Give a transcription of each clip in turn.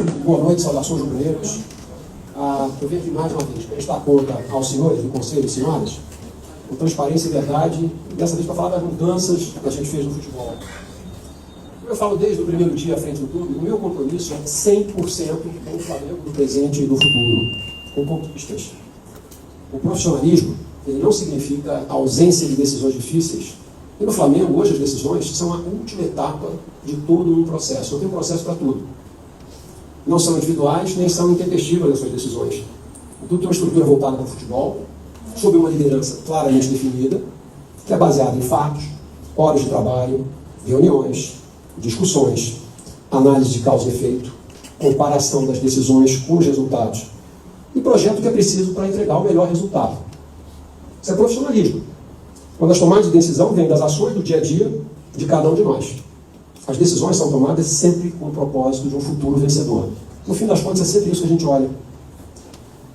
Boa noite, saudações rubro-negras. Eu venho aqui mais uma vez prestar conta aos senhores do Conselho e senhoras, com transparência e verdade, e dessa vez para falar das mudanças que a gente fez no futebol. Eu falo desde o primeiro dia à frente do clube, o meu compromisso é 100% com o Flamengo do presente e do futuro, com conquistas. O profissionalismo, ele não significa ausência de decisões difíceis. E no Flamengo, hoje, as decisões são a última etapa de todo um processo. Não tem um processo para tudo. Não são individuais, nem são intempestivas as suas decisões. Tudo tem uma estrutura voltada para o futebol, sob uma liderança claramente definida, que é baseada em fatos, horas de trabalho, reuniões, discussões, análise de causa e efeito, comparação das decisões com os resultados e projeto que é preciso para entregar o melhor resultado. Isso é profissionalismo. Quando as tomadas de decisão vêm das ações do dia a dia de cada um de nós. As decisões são tomadas sempre com o propósito de um futuro vencedor. No fim das contas, é sempre isso que a gente olha.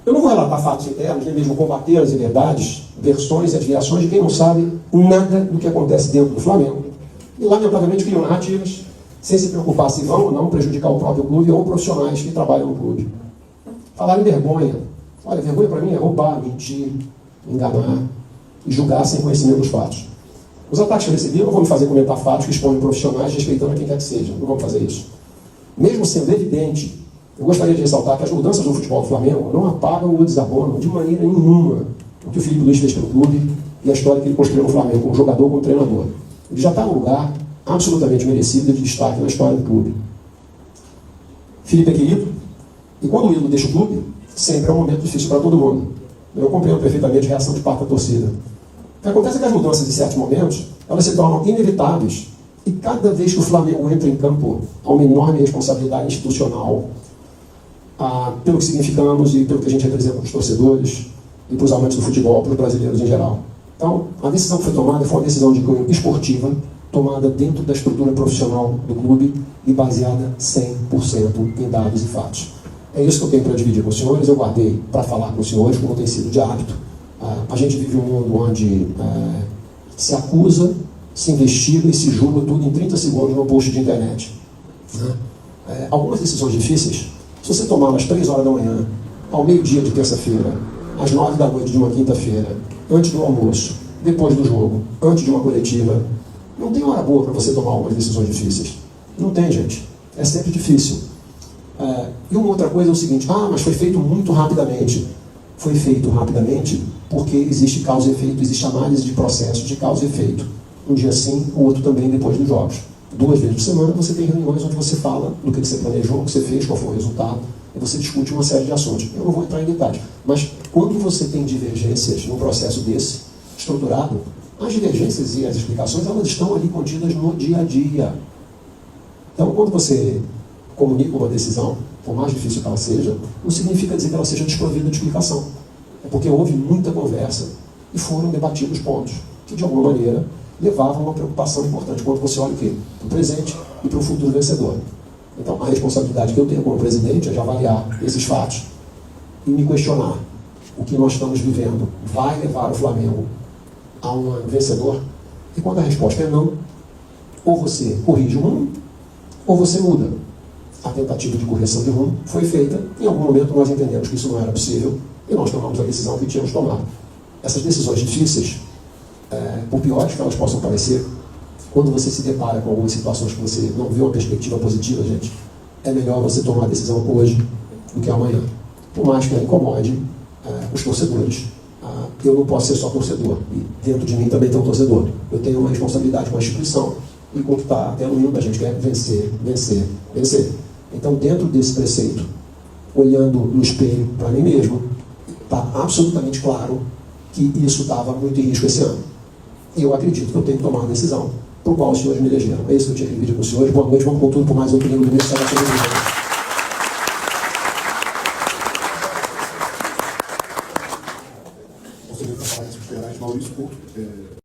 Eu não vou relatar fatos internos, nem mesmo combater as inverdades, versões e admirações de quem não sabe nada do que acontece dentro do Flamengo. E, lamentavelmente, criam narrativas sem se preocupar se vão ou não prejudicar o próprio clube ou profissionais que trabalham no clube. Falar em vergonha. Olha, vergonha para mim é roubar, mentir, enganar e julgar sem conhecimento dos fatos. Os ataques que eu recebi, eu não vou me fazer comentar fatos que expõem profissionais respeitando a quem quer que seja. Não vamos fazer isso. Mesmo sendo evidente, eu gostaria de ressaltar que as mudanças no futebol do Flamengo não apagam ou desabonam de maneira nenhuma o que o Felipe Luiz fez pelo clube e a história que ele construiu no Flamengo, como jogador, como treinador. Ele já está num lugar absolutamente merecido de destaque na história do clube. Felipe é querido, e quando o ídolo deixa o clube, sempre é um momento difícil para todo mundo. Eu compreendo perfeitamente a reação de parte da torcida. O que acontece é que as mudanças, em certos momentos, elas se tornam inevitáveis. E cada vez que o Flamengo entra em campo, há uma enorme responsabilidade institucional, pelo que significamos e pelo que a gente representa para os torcedores e para os amantes do futebol, para os brasileiros em geral. Então, a decisão que foi tomada foi uma decisão de cunho esportiva, tomada dentro da estrutura profissional do clube e baseada 100% em dados e fatos. É isso que eu tenho para dividir com os senhores. Eu guardei para falar com os senhores, como tem sido de hábito. A gente vive um mundo onde se acusa, se investiga e se julga tudo em 30 segundos no post de internet. Algumas decisões difíceis, se você tomar às 3 horas da manhã, ao meio-dia de terça-feira, às 9 da noite de uma quinta-feira, antes do almoço, depois do jogo, antes de uma coletiva, não tem hora boa para você tomar algumas decisões difíceis. Não tem, gente. É sempre difícil. E uma outra coisa é o seguinte: mas foi feito muito rapidamente. Foi feito rapidamente porque existe causa e efeito, existe análise de processo de causa e efeito. Um dia sim, o outro também depois dos jogos. 2 vezes por semana você tem reuniões onde você fala do que você planejou, o que você fez, qual foi o resultado, e você discute uma série de assuntos. Eu não vou entrar em detalhes, mas quando você tem divergências num processo desse, estruturado, as divergências e as explicações, elas estão ali contidas no dia a dia. Então, quando você comunica uma decisão, por mais difícil que ela seja, não significa dizer que ela seja desprovida de explicação. É porque houve muita conversa e foram debatidos pontos que, de alguma maneira, levavam a uma preocupação importante quando você olha o quê? Para o presente e para o futuro vencedor. Então, a responsabilidade que eu tenho como presidente é de avaliar esses fatos e me questionar: o que nós estamos vivendo vai levar o Flamengo a um vencedor? E quando a resposta é não, ou você corrige o rumo, ou você muda. A tentativa de correção de rumo foi feita. Em algum momento nós entendemos que isso não era possível e nós tomamos a decisão que tínhamos tomado. Essas decisões difíceis, por piores que elas possam parecer, quando você se depara com algumas situações que você não vê uma perspectiva positiva, gente, é melhor você tomar a decisão hoje do que amanhã. Por mais que ela incomode os torcedores. Eu não posso ser só torcedor. E dentro de mim também tem um torcedor. Eu tenho uma responsabilidade com a instituição e com o que está até no hino da gente, que é vencer, vencer, vencer. Então, dentro desse preceito, olhando no espelho para mim mesmo, está absolutamente claro que isso estava muito em risco esse ano. E eu acredito que eu tenho que tomar uma decisão por qual os senhores me elegeram. É isso que eu tinha que dividir com os senhores. Boa noite, vamos com tudo por mais um domingo do mês. Conselheiro da Palavra Superais, Maurício Couto.